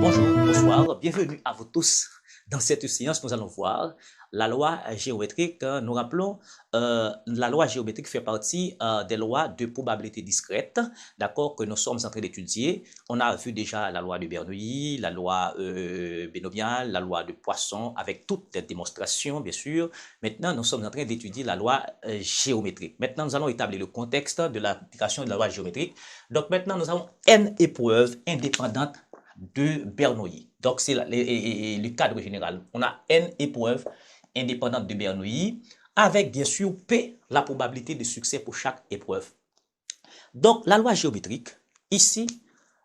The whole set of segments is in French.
Bonjour, bonsoir, bienvenue à vous tous. Dans cette séance, nous allons voir la loi géométrique. Nous rappelons, la loi géométrique fait partie des lois de probabilité discrète, d'accord, que nous sommes en train d'étudier. On a vu déjà la loi de Bernoulli, la loi binomiale, la loi de Poisson, avec toutes les démonstrations, bien sûr. Maintenant, nous sommes en train d'étudier la loi géométrique. Maintenant, nous allons établir le contexte de l'application de la loi géométrique. Donc maintenant, nous avons n épreuves indépendantes de Bernoulli. Donc, c'est le cadre général. On a n épreuves indépendantes de Bernoulli, avec bien sûr P, la probabilité de succès pour chaque épreuve. Donc, la loi géométrique, ici,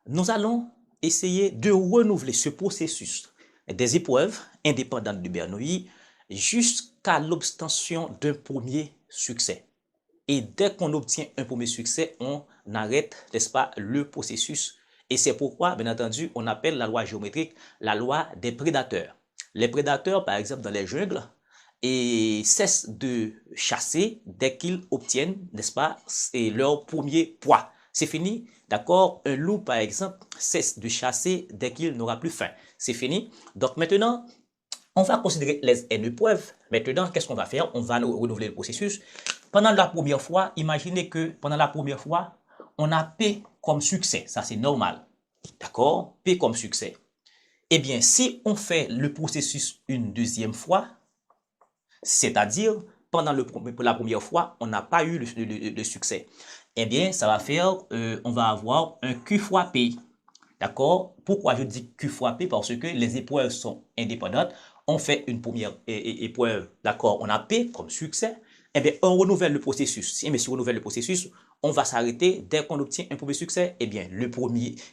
nous allons essayer de renouveler ce processus des épreuves indépendantes de Bernoulli jusqu'à l'obtention d'un premier succès. Et dès qu'on obtient un premier succès, on arrête, n'est-ce pas, le processus. Et c'est pourquoi, bien entendu, on appelle la loi géométrique la loi des prédateurs. Les prédateurs, par exemple, dans les jungles, cessent de chasser dès qu'ils obtiennent, n'est-ce pas, leur premier poids. C'est fini, d'accord? Un loup, par exemple, cesse de chasser dès qu'il n'aura plus faim. C'est fini. Donc maintenant, on va considérer les n épreuves. Maintenant, qu'est-ce qu'on va faire? On va renouveler le processus. Pendant la première fois, imaginez que pendant la première fois, on a P comme succès. Ça, c'est normal. D'accord? P comme succès. Eh bien, si on fait le processus une deuxième fois, c'est-à-dire pendant la première fois, on n'a pas eu le succès, eh bien, ça va faire, on va avoir un Q fois P. D'accord? Pourquoi je dis Q fois P? Parce que les épreuves sont indépendantes. On fait une première épreuve, d'accord? On a P comme succès. Eh bien, on renouvelle le processus. Si on renouvelle le processus, on va s'arrêter dès qu'on obtient un premier succès. Eh bien,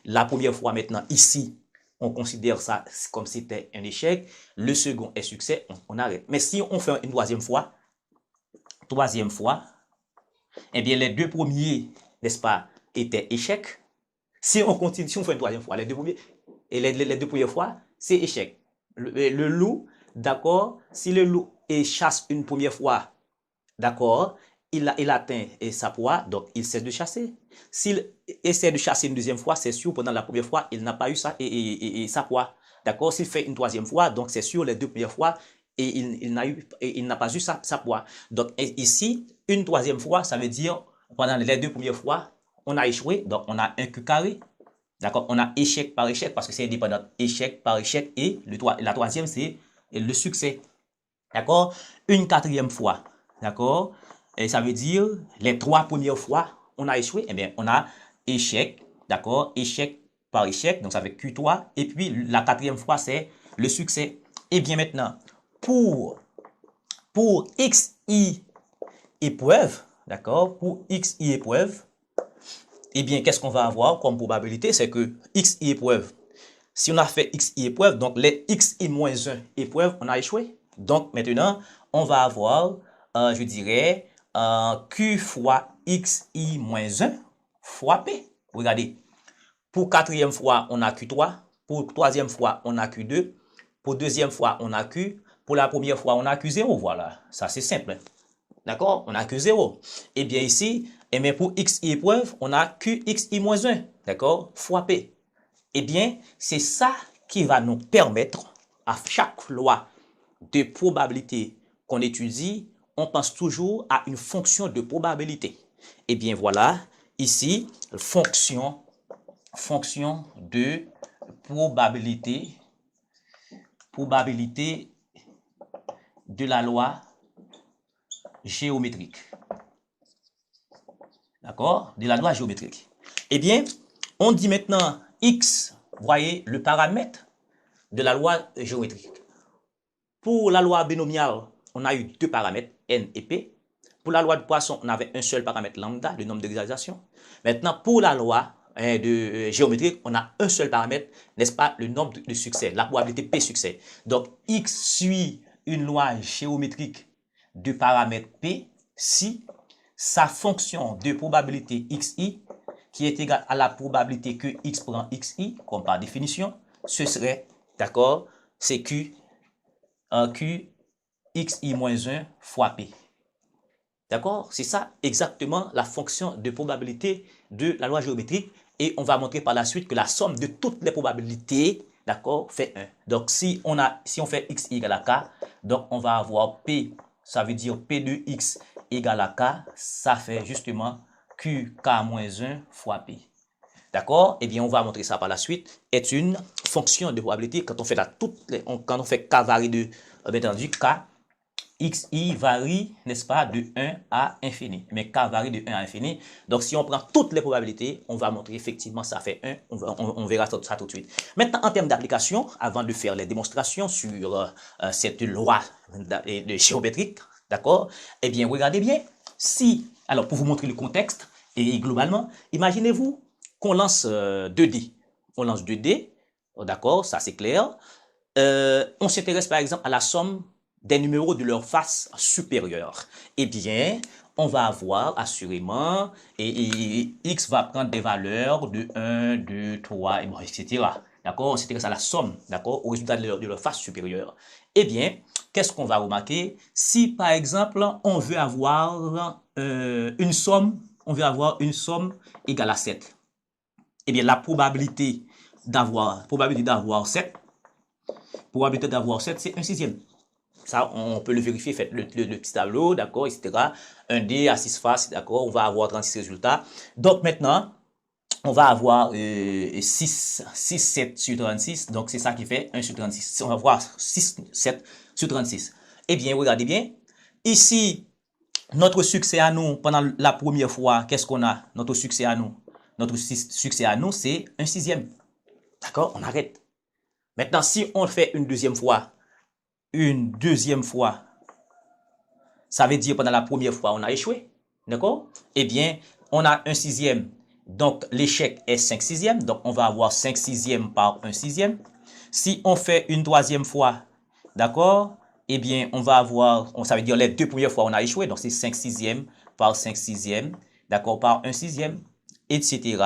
la première fois maintenant, ici, on considère ça comme si c'était un échec. Le second est succès, on arrête. Mais si on fait une troisième fois, eh bien, les deux premiers, n'est-ce pas, étaient échecs. Si on continue, si on fait une troisième fois, les deux premières fois, c'est échec. Le loup, d'accord, si le loup chasse une première fois, d'accord, il atteint sa proie, donc il cesse de chasser. S'il essaie de chasser une deuxième fois, c'est sûr, pendant la première fois, il n'a pas eu sa proie. D'accord, s'il fait une troisième fois, donc c'est sûr, les deux premières fois, et il n'a pas eu sa proie. Donc ici, une troisième fois, ça veut dire, pendant les deux premières fois, on a échoué, donc on a un Q carré. D'accord, on a échec par échec parce que c'est indépendant. Échec par échec et la troisième, c'est le succès. D'accord, une quatrième fois. D'accord, et ça veut dire les trois premières fois, on a échoué. Eh bien, on a échec. D'accord, échec par échec. Donc, ça fait Q3. Et puis, la quatrième fois, c'est le succès. Et bien maintenant, pour XI épreuve, d'accord, pour XI épreuve, eh bien, qu'est-ce qu'on va avoir comme probabilité? C'est que XI épreuve, si on a fait XI épreuve, donc les XI-1 épreuves, on a échoué. Donc maintenant, on va avoir, je dirais, Q fois XI-1 fois P. Regardez, pour quatrième fois, on a Q3. Pour troisième fois, on a Q2. Pour deuxième fois, on a Q. Pour la première fois, on a Q0. Voilà, ça c'est simple. D'accord? On a Q0. Et bien ici, et bien pour XI épreuve, on a QXI-1. D'accord? Fois P. Eh bien, c'est ça qui va nous permettre, à chaque loi de probabilité qu'on étudie, on pense toujours à une fonction de probabilité. Eh bien, voilà, ici, fonction de probabilité de la loi géométrique. D'accord? De la loi géométrique. Eh bien, on dit maintenant X, voyez, le paramètre de la loi géométrique. Pour la loi binomiale, on a eu deux paramètres, N et P. Pour la loi de Poisson, on avait un seul paramètre lambda, le nombre de réalisations. Maintenant, pour la loi de géométrique, on a un seul paramètre, n'est-ce pas, le nombre de succès, la probabilité P succès. Donc, X suit une loi géométrique de paramètre P si sa fonction de probabilité XI, qui est égale à la probabilité que X prend XI, comme par définition, ce serait, d'accord, c'est Q xi-1 fois P. D'accord? C'est ça exactement la fonction de probabilité de la loi géométrique. Et on va montrer par la suite que la somme de toutes les probabilités d'accord, fait 1. Donc, si on fait x égale à k, donc on va avoir P, ça veut dire P de x égale à k, ça fait justement QK moins 1 fois P. D'accord? Eh bien, on va montrer ça par la suite, est une fonction de probabilité quand on fait quand on fait k varie de, bien entendu, k, xi varie, n'est-ce pas, de 1 à infini. Mais k varie de 1 à infini. Donc, si on prend toutes les probabilités, on va montrer effectivement ça fait 1. On verra ça tout de suite. Maintenant, en termes d'application, avant de faire les démonstrations sur cette loi de géométrique, d'accord? Eh bien, regardez bien. Alors, pour vous montrer le contexte, et globalement, imaginez-vous qu'on lance 2D. On lance 2D, d'accord, ça c'est clair. On s'intéresse par exemple à la somme des numéros de leur face supérieure. Eh bien, on va avoir assurément, et x va prendre des valeurs de 1, 2, 3, et bon, etc. D'accord? On s'intéresse à la somme, d'accord, au résultat de leur face supérieure. Eh bien, qu'est-ce qu'on va remarquer? Si par exemple, on veut avoir une somme égale à 7, eh bien, la probabilité d'avoir 7, c'est 1 sixième. Ça, on peut le vérifier, faites le petit tableau, d'accord, etc. 1D à 6 faces, d'accord, on va avoir 36 résultats. Donc maintenant, on va avoir 7 sur 36, donc c'est ça qui fait 1 sur 36. On va voir 7 sur 36. Eh bien, regardez bien, ici, notre succès à nous, pendant la première fois, qu'est-ce qu'on a? Notre succès à nous, c'est 1 sixième. D'accord, on arrête. Maintenant, si on le fait une deuxième fois, ça veut dire pendant la première fois, on a échoué. D'accord? Eh bien, on a 1 sixième. Donc, l'échec est 5 sixièmes. Donc, on va avoir 5 sixièmes par 1 sixième. Si on fait une troisième fois, d'accord? Eh bien, on va avoir, ça veut dire les deux premières fois, on a échoué. Donc, c'est 5 sixièmes par 5 sixièmes. D'accord? Par 1 sixième, etc.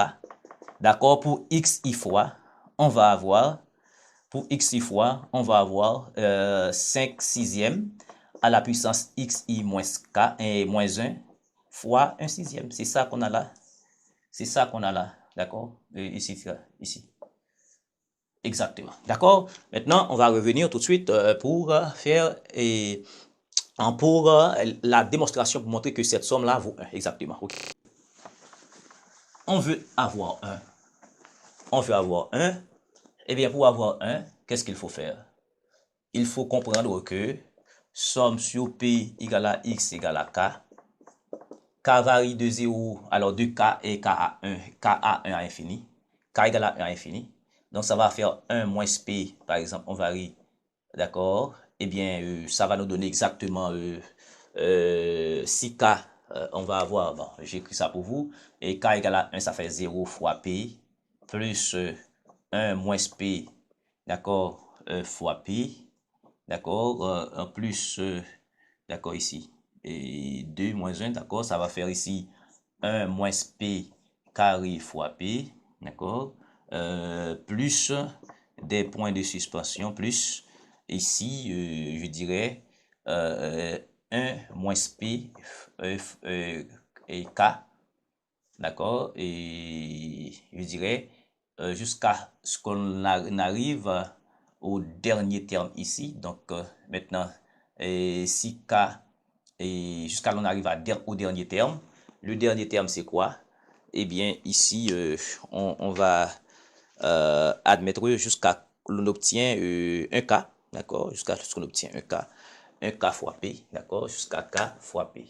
D'accord? Pour x i fois, on va avoir 5 sixièmes à la puissance xi moins k et moins 1 fois 1 sixième. C'est ça qu'on a là. C'est ça qu'on a là. D'accord? Ici. Exactement. D'accord? Maintenant, on va revenir tout de suite pour faire la démonstration pour montrer que cette somme-là vaut 1. Exactement. Okay. On veut avoir 1. Eh bien, pour avoir 1, qu'est-ce qu'il faut faire? Il faut comprendre que somme sur P égale à X égale à K. K varie de 0, alors de K et K à 1 à infini. K égale à 1 à infini. Donc, ça va faire 1 moins P, par exemple, on varie, d'accord? Eh bien, ça va nous donner exactement 6K, on va avoir, bon, j'écris ça pour vous, et K égale à 1, ça fait 0 fois P, plus 1 moins P, d'accord, fois P, d'accord, en plus, d'accord, ici, et 2 moins 1, d'accord, ça va faire ici 1 moins P carré fois P, d'accord, plus des points de suspension, plus ici, je dirais 1 moins P et K, d'accord, et je dirais jusqu'à ce qu'on arrive au dernier terme ici. Donc maintenant, si K, et jusqu'à l'on arrive au dernier terme. Le dernier terme, c'est quoi? Eh bien, ici, on va admettre jusqu'à l'on obtient 1K, d'accord? Jusqu'à ce qu'on obtient 1K. 1K fois P, d'accord? Jusqu'à K fois P.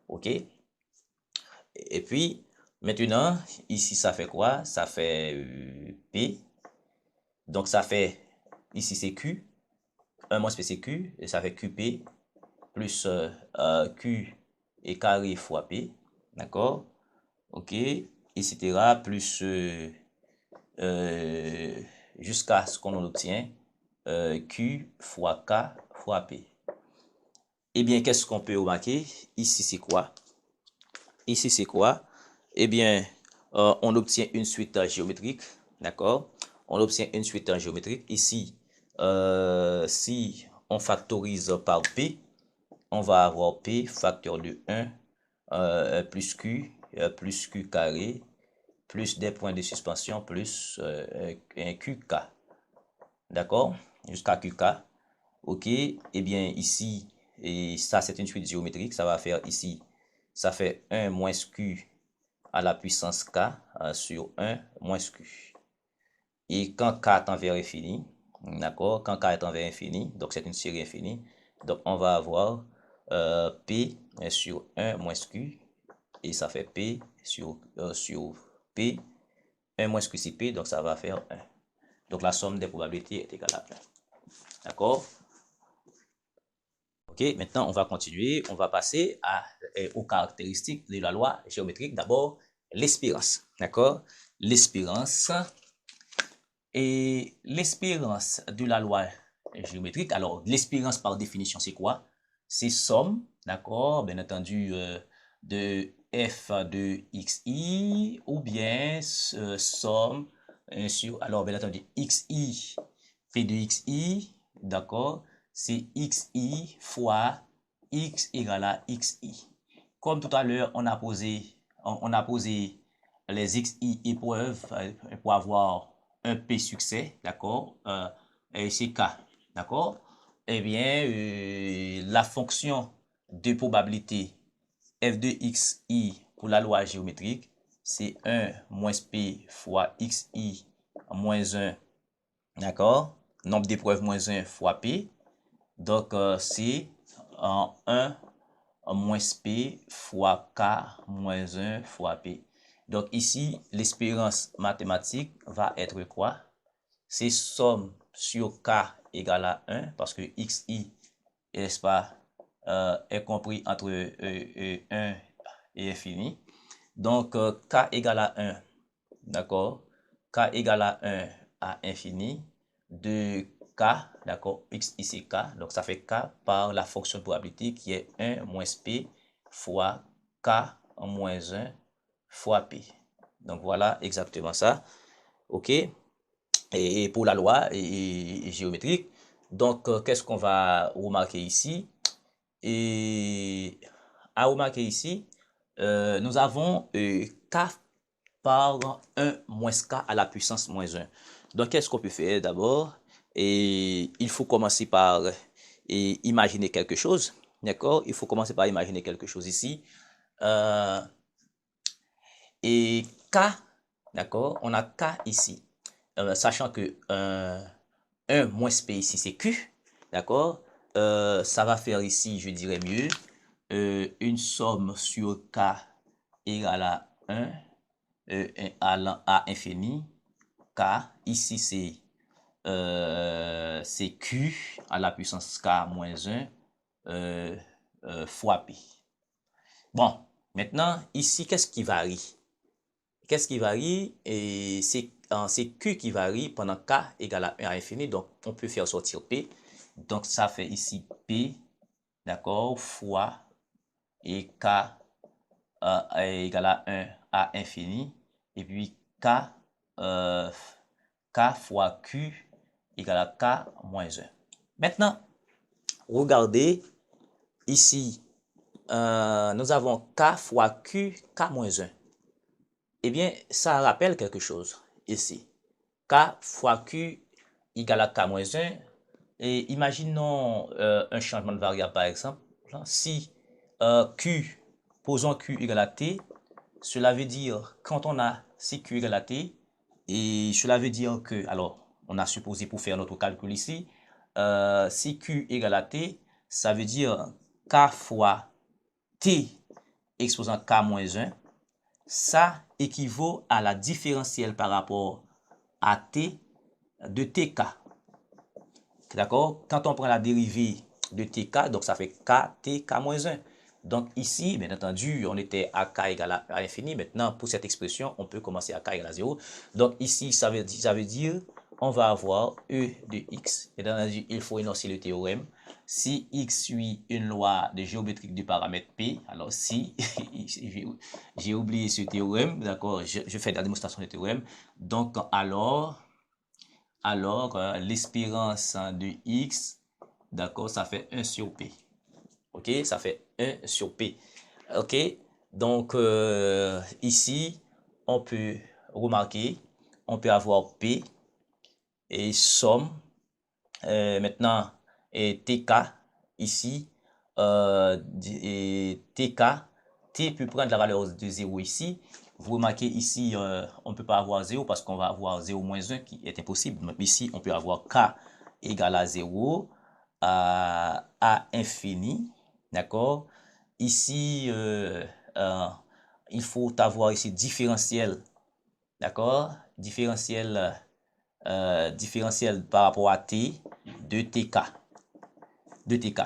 OK? Et puis, maintenant, ici, ça fait quoi? Ça fait P. Donc, ça fait, ici, c'est Q. 1 moins P, c'est Q. Et ça fait QP plus Q et carré fois P. D'accord? OK? Etc. Plus jusqu'à ce qu'on obtient Q fois K fois P. Eh bien, qu'est-ce qu'on peut remarquer? Ici, c'est quoi? Ici, c'est quoi? Eh bien, on obtient une suite géométrique, d'accord? On obtient une suite géométrique. Ici, si on factorise par P, on va avoir P facteur de 1 plus Q carré, plus des points de suspension, plus un QK. d'accord, jusqu'à QK, ok, et bien ici, et ça c'est une suite géométrique, ça va faire ici, ça fait 1 moins Q à la puissance K sur 1 moins Q. Et quand K est envers infini, d'accord, quand K est envers infini, donc c'est une série infinie, donc on va avoir P sur 1 moins Q, et ça fait P sur P, 1 moins Q c'est P, donc ça va faire 1. Donc la somme des probabilités est égale à 1. D'accord? Ok, maintenant on va continuer, on va passer aux caractéristiques de la loi géométrique. D'abord, l'espérance. D'accord? L'espérance. Et l'espérance de la loi géométrique, alors l'espérance par définition, c'est quoi? C'est somme, d'accord, bien entendu, de f de xi ou bien somme sur, alors bien entendu, xi, p de xi, d'accord, c'est xi fois x égale à xi. Comme tout à l'heure, on a posé les xi épreuves pour avoir un P succès, d'accord, et c'est K, d'accord, eh bien, la fonction de probabilité f de xi pour la loi géométrique, c'est 1 moins P fois xi moins 1, d'accord, nombre d'épreuves moins 1 fois P, donc c'est 1 moins P fois K moins 1 fois P. Donc ici, l'espérance mathématique va être quoi? C'est somme sur K égale à 1, parce que xi, n'est-ce pas, est compris entre 1 et infini. Donc K égale à 1, d'accord? K égale à 1 à infini de K, d'accord? Xi c'est K, donc ça fait K par la fonction de probabilité qui est 1 moins P fois K moins 1 fois P. Donc voilà exactement ça, ok? Et pour la loi géométrique, donc qu'est-ce qu'on va remarquer ici? Et à remarquer ici, nous avons K par 1 moins K à la puissance moins 1. Donc, qu'est-ce qu'on peut faire d'abord? Et il faut commencer par imaginer quelque chose. D'accord? Il faut commencer par imaginer quelque chose ici. Euh, et K, d'accord? On a K ici. Sachant que 1 moins P ici, c'est Q. D'accord? Ça va faire ici, je dirais mieux, une somme sur K égale à 1 à infini. K, ici c'est Q à la puissance K moins 1 fois P. Bon, maintenant, ici, qu'est-ce qui varie? Qu'est-ce qui varie? Et c'est Q qui varie pendant K égale à 1 à infini, donc on peut faire sortir P. Donc ça fait ici P, d'accord, fois et K égale à 1 à infini, et puis K, K fois Q égale à K moins 1. Maintenant, regardez ici, nous avons K fois Q, K moins 1. Eh bien, ça rappelle quelque chose ici. K fois Q égale à K moins 1. Et imaginons un changement de variable par exemple. Si Q, posons Q égale à T, cela veut dire quand on a si Q égale à T, et cela veut dire que, alors, on a supposé pour faire notre calcul ici, si Q égale à T, ça veut dire K fois T exposant K moins 1, ça équivaut à la différentielle par rapport à T de TK. D'accord? Quand on prend la dérivée de TK, donc ça fait KT, K moins 1. Donc ici, bien entendu, on était à K égale à infini. Maintenant, pour cette expression, on peut commencer à K égale à 0. Donc ici, ça veut dire, on va avoir E de X. Bien entendu, il faut énoncer le théorème. Si X suit une loi de géométrique du paramètre P, alors si, j'ai oublié ce théorème, d'accord, je fais la démonstration du théorème. Donc alors, l'espérance de X, d'accord, ça fait 1 sur P. Ok, ça fait 1 sur P. Ok, donc ici, on peut remarquer, on peut avoir P et somme, Maintenant, et TK, ici, et TK, T peut prendre la valeur de 0 ici. Vous remarquez ici, on ne peut pas avoir 0 parce qu'on va avoir 0 moins 1 qui est impossible. Donc ici, on peut avoir K égale à 0 à infini. D'accord? Ici, il faut avoir ici différentiel. D'accord? Différentiel par rapport à T de TK. De TK.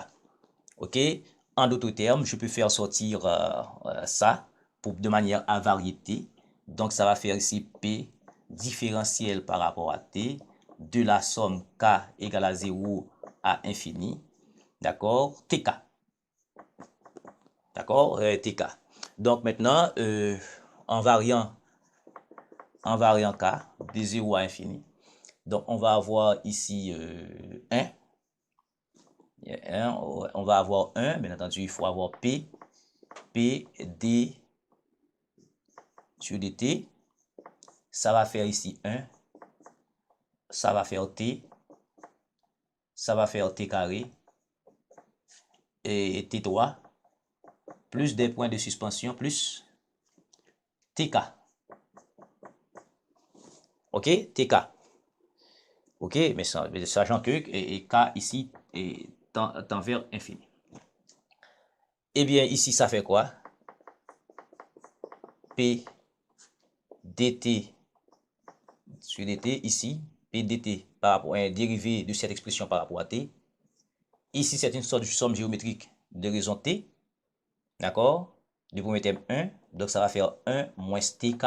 OK? En d'autres termes, je peux faire sortir ça de manière à variété. Donc, ça va faire ici P différentiel par rapport à T de la somme K égale à 0 à infini. D'accord? TK. D'accord? TK. Donc, maintenant, en variant K de 0 à infini, donc on va avoir ici 1. On va avoir 1, bien entendu, il faut avoir P D sur dt, ça va faire ici 1, ça va faire T, ça va faire T carré, et T3, plus des points de suspension, plus TK. OK? TK. OK? Mais sachant que et K ici tend vers infini. Eh bien, ici, ça fait quoi? P dt sur dt, ici, P dt par rapport à un dérivé de cette expression par rapport à t. Ici, c'est une sorte de somme géométrique de raison t. D'accord? Du premier terme 1. Donc, ça va faire 1 moins tk.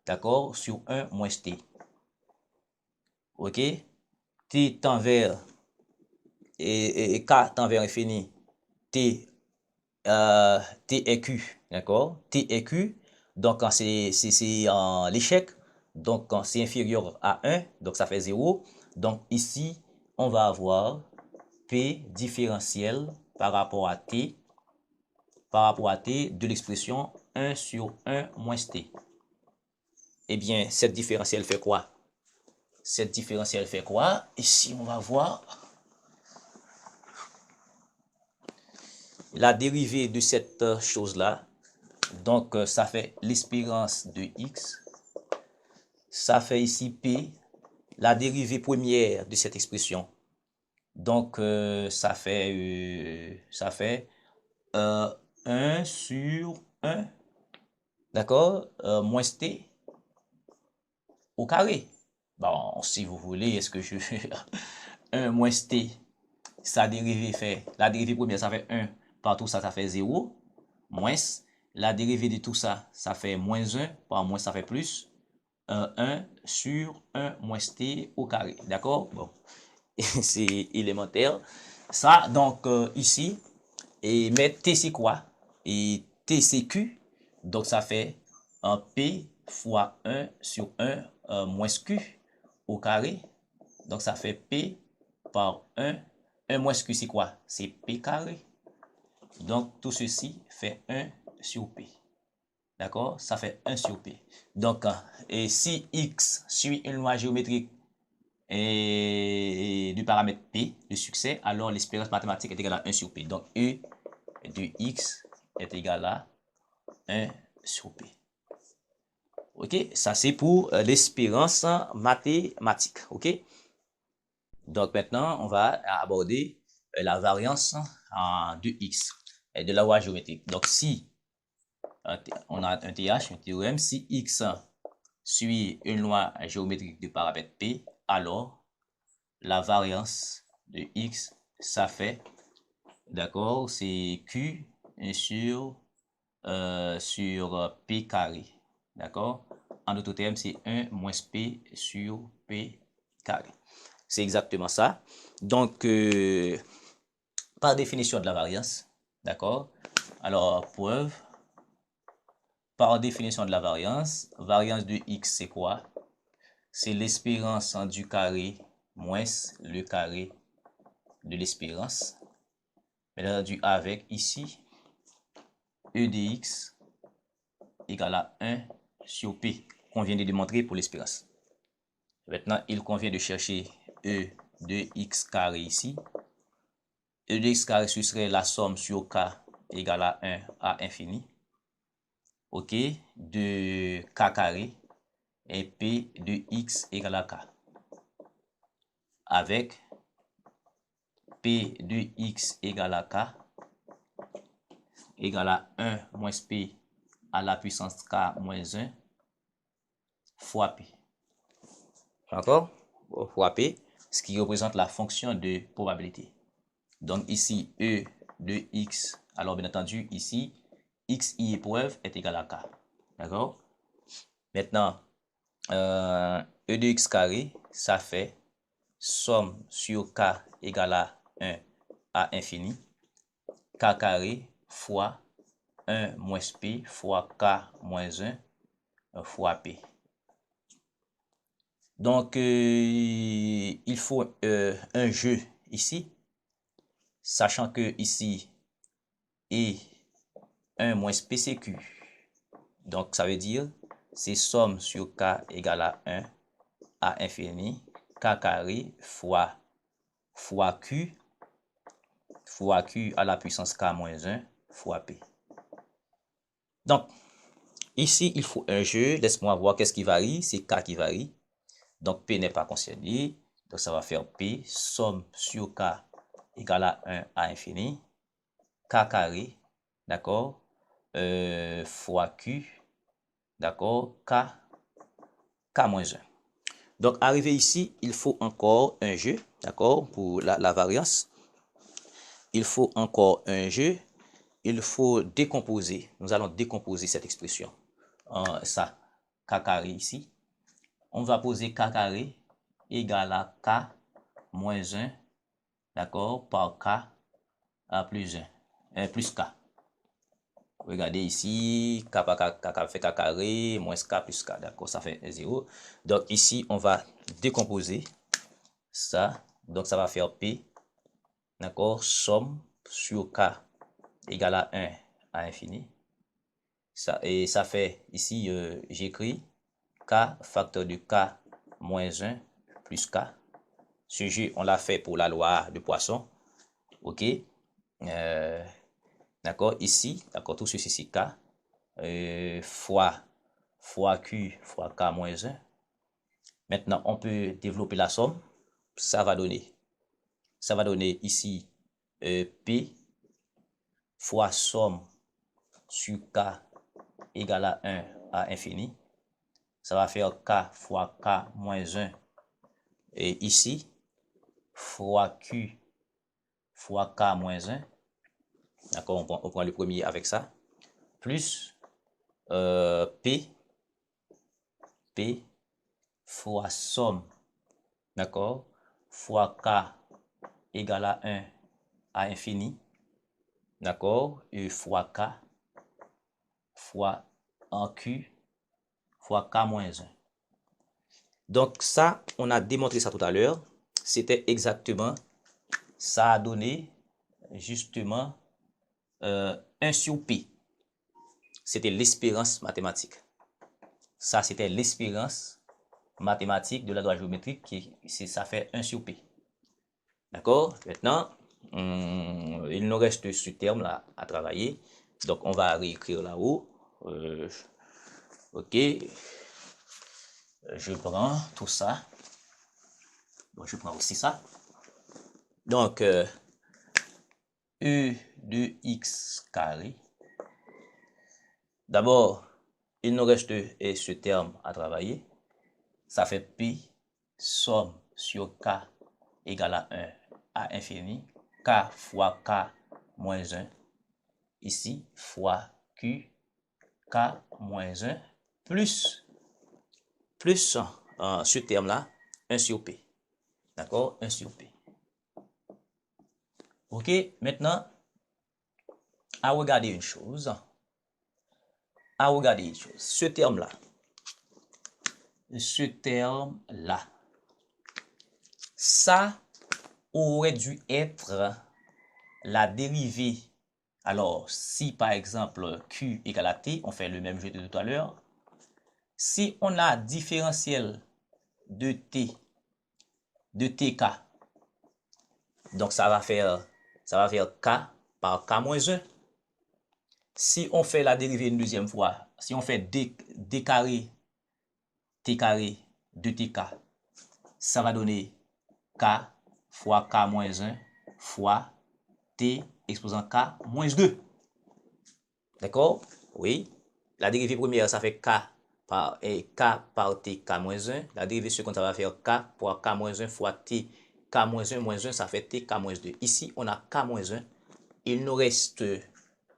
D'accord? Sur 1 moins t. OK? T tend vers et k tend vers infini. T, T est Q. D'accord? T est Q. Donc, quand c'est l'échec, donc quand c'est inférieur à 1, donc ça fait 0. Donc, ici, on va avoir P différentiel par rapport à T de l'expression 1 sur 1 moins T. Eh bien, cette différentielle fait quoi? Cette différentielle fait quoi? Ici, on va voir la dérivée de cette chose-là. Donc, ça fait l'espérance de x. Ça fait ici P, la dérivée première de cette expression. Donc, ça fait 1 sur 1, d'accord, moins t au carré. Bon, si vous voulez, est-ce que je fais 1 moins t, la dérivée première, ça fait 1 par tout ça, ça fait 0, moins, la dérivée de tout ça, ça fait moins 1, par moins, ça fait plus, 1 sur 1 moins t au carré, d'accord? Bon, c'est élémentaire. Ça, donc, ici, et mettre t c'est quoi? Et t c'est q, donc ça fait un p fois 1 sur 1 moins q au carré. Donc ça fait p par 1. 1 moins q c'est quoi? C'est p carré. Donc tout ceci fait 1 sur p. D'accord? Ça fait 1 sur p. Donc, et si x suit une loi géométrique et du paramètre p, de succès, alors l'espérance mathématique est égale à 1 sur p. Donc E de x est égal à 1 sur p. OK? Ça, c'est pour l'espérance mathématique. OK? Donc, maintenant, on va aborder la variance de x et de la loi géométrique. Donc, si on a un TH, un théorème, si x suit une loi géométrique de paramètre p, alors la variance de x, ça fait, d'accord, c'est q sur p carré. D'accord? En d'autres termes, c'est 1 moins p sur p carré. C'est exactement ça. Donc, par définition de la variance, d'accord? Alors, preuve, par définition de la variance de x, c'est quoi? C'est l'espérance du carré moins le carré de l'espérance. Bien entendu, avec ici, e de x égale à 1 sur p, qu'on vient de démontrer pour l'espérance. Maintenant, il convient de chercher E de x carré ici. E de x carré, ce serait la somme sur k égale à 1 à infini. OK, de k carré et p de x égale à k. Avec p de x égale à k égale à 1 moins p à la puissance k moins 1 fois p. D'accord? Fois p, ce qui représente la fonction de probabilité. Donc ici, E de x, alors bien entendu, ici, xi épreuve est égal à k. D'accord? Maintenant, E de x carré, ça fait somme sur k égale à 1 à infini, k carré fois 1 moins p fois k moins 1 fois p. Donc, il faut un jeu ici, sachant que ici, et 1 moins p c'est q. Donc, ça veut dire, c'est somme sur k égale à 1 à infini, k carré fois q à la puissance k moins 1 fois p. Donc, ici, il faut un jeu. Laisse-moi voir qu'est-ce qui varie. C'est k qui varie. Donc, p n'est pas concerné. Donc, ça va faire p, somme sur k égale à 1 à infini, k carré, d'accord, fois q, d'accord, k moins 1. Donc, arrivé ici, il faut encore un jeu, d'accord, pour la variance. Il faut encore un jeu. Il faut décomposer. Nous allons décomposer cette expression. Ça, k carré ici. On va poser k carré égale à k moins 1, d'accord, par k à plus 1, plus k. Regardez ici, k par k fait k carré, moins k plus k, d'accord, ça fait 0. Donc ici, on va décomposer ça. Donc ça va faire p, d'accord, somme sur k égale à 1 à infini. Ça, et ça fait ici, j'écris k facteur de k moins 1 plus k. Ce jeu, on l'a fait pour la loi de Poisson. OK. D'accord, ici, d'accord, tout ceci c'est k fois q fois k moins 1. Maintenant, on peut développer la somme. Ça va donner ici p fois somme sur k égale à 1 à infini. Ça va faire k fois k moins 1. Et ici, fois q fois k moins 1. D'accord, on prend le premier avec ça. Plus p fois somme, d'accord, fois k égale à 1 à infini, d'accord, et fois k fois en q fois k moins 1. Donc ça, on a démontré ça tout à l'heure. C'était exactement, ça a donné justement 1 sur p. C'était l'espérance mathématique. Ça, c'était l'espérance mathématique de la loi géométrique qui ça fait 1 sur p. D'accord? Maintenant, il nous reste ce terme-là à travailler. Donc, on va réécrire là-haut. OK. Je prends tout ça. Bon, je prends aussi ça. Donc, E de x carré. D'abord, il nous reste ce terme à travailler. Ça fait P somme sur K égale à 1 à infini. K fois K moins 1. Ici, fois Q, K moins 1, plus ce terme-là, 1 sur P. D'accord? 1 sur P. OK? Maintenant, à regarder une chose. Ce terme-là. Ça aurait dû être la dérivée. Alors, si par exemple Q égale à T, on fait le même jeu de tout à l'heure. Si on a différentiel de T, de TK, Donc, ça va faire k par k moins 1. Si on fait la dérivée une deuxième fois, si on fait d carré, t carré de tk, ça va donner k fois k moins 1 fois t exposant k moins 2. D'accord? Oui. La dérivée première, ça fait k par t k moins 1. La dérivée seconde, ça va faire k pour k moins 1 fois t k moins 1 moins 1, ça fait t k moins 2. Ici, on a k moins 1. Il nous reste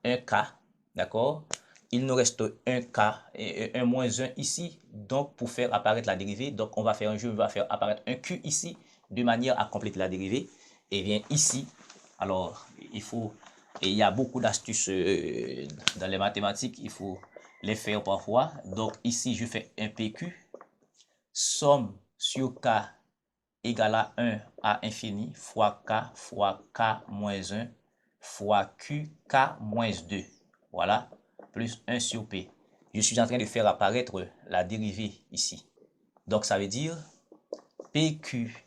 un k, d'accord? Il nous reste un k et un moins 1 ici. Donc, pour faire apparaître la dérivée, donc on va faire un jeu, on va faire apparaître un q ici, de manière à compléter la dérivée. Et bien ici, alors, il y a beaucoup d'astuces dans les mathématiques, il faut les faire parfois. Donc ici, je fais un PQ, somme sur k égale à 1 à infini fois k moins 1 fois q k moins 2. Voilà, plus 1 sur p. Je suis en train de faire apparaître la dérivée ici. Donc ça veut dire PQ,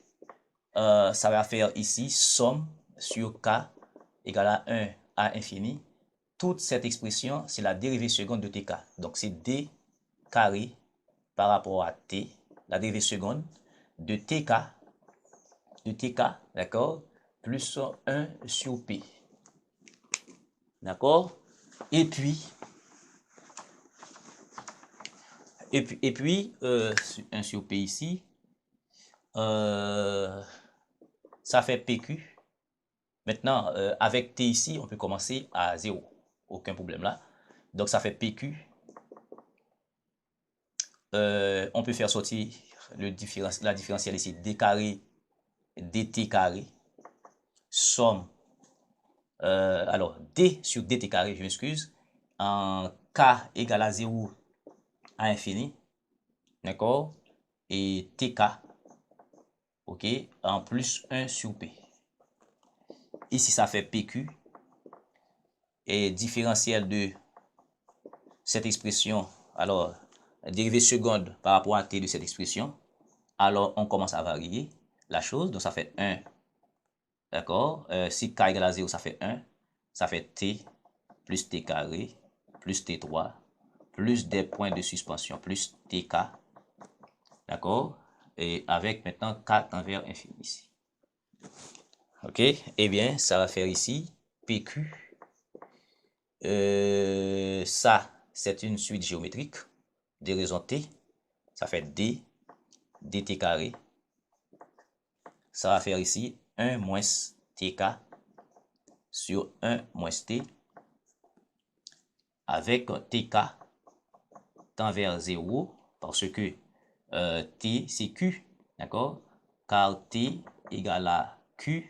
ça va faire ici somme sur k égale à 1 à infini. Toute cette expression, c'est la dérivée seconde de tk. Donc c'est d carré par rapport à t, la dérivée seconde de tk, d'accord, plus 1 sur p. D'accord? Et puis 1 sur p ici, ça fait pq. Maintenant, avec t ici, on peut commencer à 0. Aucun problème là. Donc ça fait pq. On peut faire sortir la différentielle ici, d carré dt carré, somme, alors d sur dt carré, je m'excuse, en k égale à 0 à infini, d'accord, et tk, ok, en plus 1 sur p. Ici, ça fait pq, et différentiel de cette expression, alors, dérivée seconde par rapport à t de cette expression, alors on commence à varier la chose, donc ça fait 1. D'accord? Si k égale à 0, ça fait 1. Ça fait t plus t carré plus t3 plus des points de suspension plus tk. D'accord? Et avec maintenant k tend vers infini ici. Ok? Eh bien, ça va faire ici pq. Ça, c'est une suite géométrique des raisons t. Ça fait d dt carré. Ça va faire ici 1 moins tk sur 1 moins t avec tk tend vers 0 parce que t c'est q, d'accord? Car t égale à q,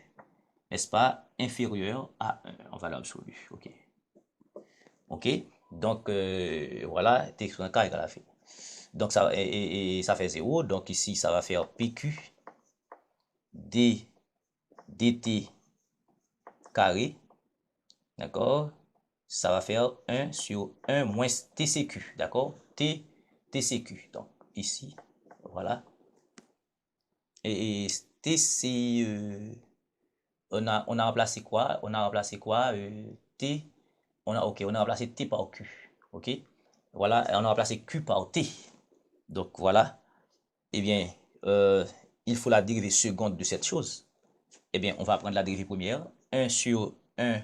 n'est-ce pas, inférieur à 1 en valeur absolue. Ok. Ok. Donc voilà, t sur un k égale à f. Donc ça, et ça fait 0. Donc ici, ça va faire pq d dt carré, d'accord? Ça va faire 1 sur 1 moins tcq, d'accord? tcq. Donc ici, voilà. Et tc, on a remplacé quoi? On a remplacé quoi? T. On a remplacé T par Q. Ok? Voilà, on a remplacé Q par T. Donc voilà. Eh bien, il faut la dérivée seconde de cette chose. Eh bien, on va prendre la dérivée première. 1 sur 1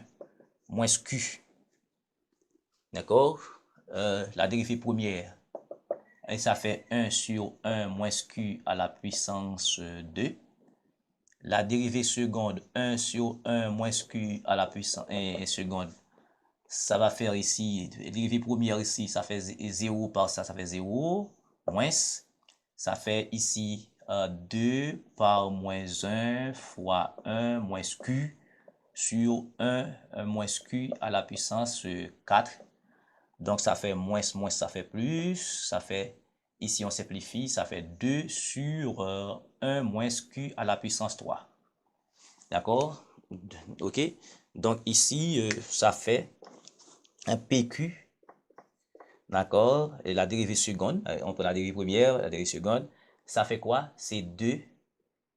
moins Q. D'accord? La dérivée première, et ça fait 1 sur 1 moins Q à la puissance 2. La dérivée seconde, 1 sur 1 moins Q à la puissance 1 seconde, ça va faire ici, dérivée première ici, ça fait 0 par ça, ça fait 0, moins, ça fait ici 2 par moins 1 fois 1 moins Q sur 1 moins Q à la puissance 4. Donc ça fait moins, moins, ça fait plus, ça fait, ici on simplifie, ça fait 2 sur 1 moins Q à la puissance 3. D'accord? Ok? Donc ici, ça fait un PQ. D'accord? Et la dérivée seconde, on prend la dérivée première, la dérivée seconde, ça fait quoi? C'est 2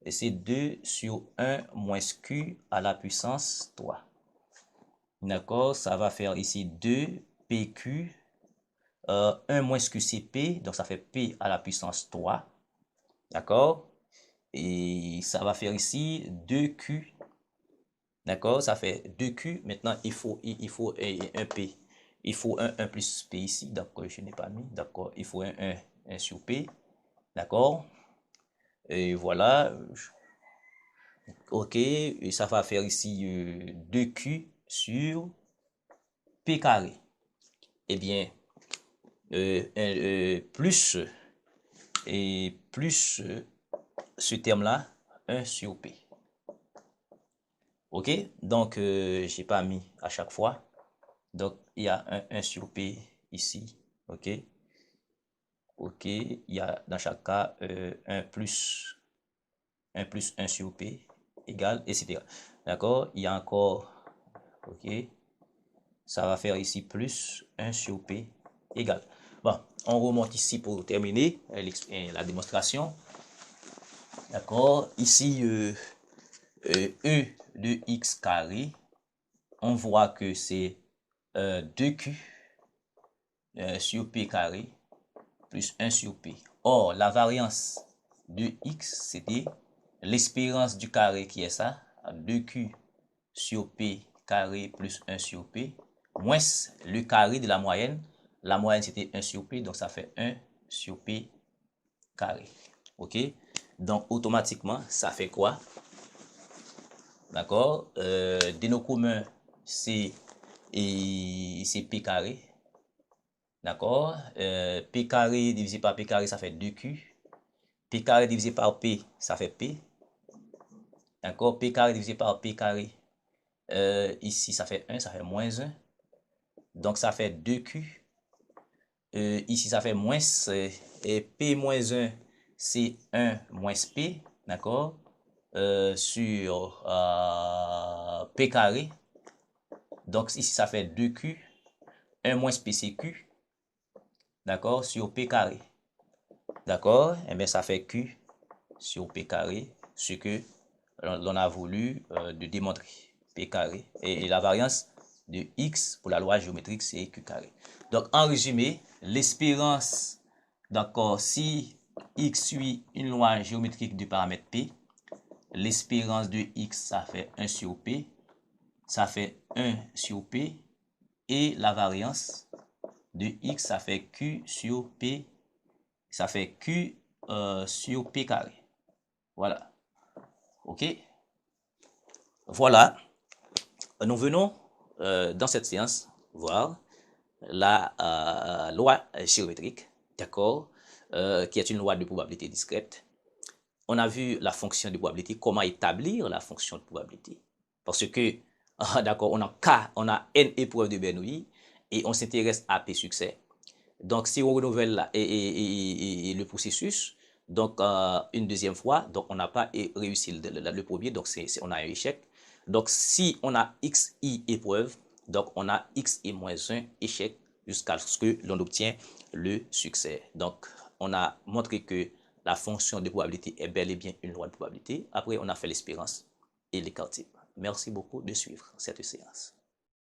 et c'est 2 sur 1 moins Q à la puissance 3. D'accord, ça va faire ici 2 PQ, 1 moins QCP, donc ça fait P à la puissance 3. D'accord, et ça va faire ici 2Q. D'accord, ça fait 2Q. Maintenant, il faut un P. Il faut un plus P ici. D'accord, je n'ai pas mis. D'accord, il faut un sur P. D'accord. Et voilà. OK, et ça va faire ici 2Q sur P carré. Eh bien, plus ce terme-là, 1 sur P. OK, donc j'ai pas mis à chaque fois. Donc, il y a un 1 sur P ici. OK. OK. Il y a dans chaque cas 1 plus 1 sur P égale, etc. D'accord. Il y a encore. OK. Ça va faire ici plus 1 sur P égale. Bon, on remonte ici pour terminer la démonstration. D'accord. Ici, E de x carré, on voit que c'est 2Q sur P carré plus 1 sur P. Or, la variance de x, c'était l'espérance du carré qui est ça, 2Q sur P carré plus 1 sur P, moins le carré de la moyenne. La moyenne, c'était 1 sur P, donc ça fait 1 sur P carré. OK? Donc, automatiquement, ça fait quoi? D'accord? Déno commun, c'est P carré. D'accord? P carré divisé par P carré, ça fait 2Q. P carré divisé par P, ça fait P. D'accord? P carré divisé par P carré. Ici, ça fait 1, ça fait moins 1. Donc, ça fait 2Q. Ici, ça fait moins. Et P moins 1, c'est 1 moins P. D'accord? Sur P carré. Donc, ici, ça fait 2Q. 1 moins P, c'est Q. D'accord? Sur P carré. D'accord? Et bien, ça fait Q sur P carré, ce que l'on a voulu de démontrer. P carré. Et la variance de x pour la loi géométrique, c'est Q carré. Donc, en résumé, l'espérance, d'accord, si x suit une loi géométrique du paramètre P, l'espérance de x, ça fait 1 sur P, ça fait 1 sur P, et la variance de x, ça fait Q sur P, ça fait Q sur P carré. Voilà. OK. Voilà. Nous venons dans cette séance voir la loi géométrique, d'accord, qui est une loi de probabilité discrète. On a vu la fonction de probabilité, comment établir la fonction de probabilité. Parce que, d'accord, on a n épreuves de Bernoulli et on s'intéresse à P succès. Donc, si on renouvelle le processus, donc une deuxième fois, donc on n'a pas réussi le premier, donc on a un échec. Donc, si on a xi épreuves, donc on a xi moins 1 échec jusqu'à ce que l'on obtient le succès. Donc, on a montré que la fonction de probabilité est bel et bien une loi de probabilité. Après, on a fait l'espérance et l'écart type. Merci beaucoup de suivre cette séance.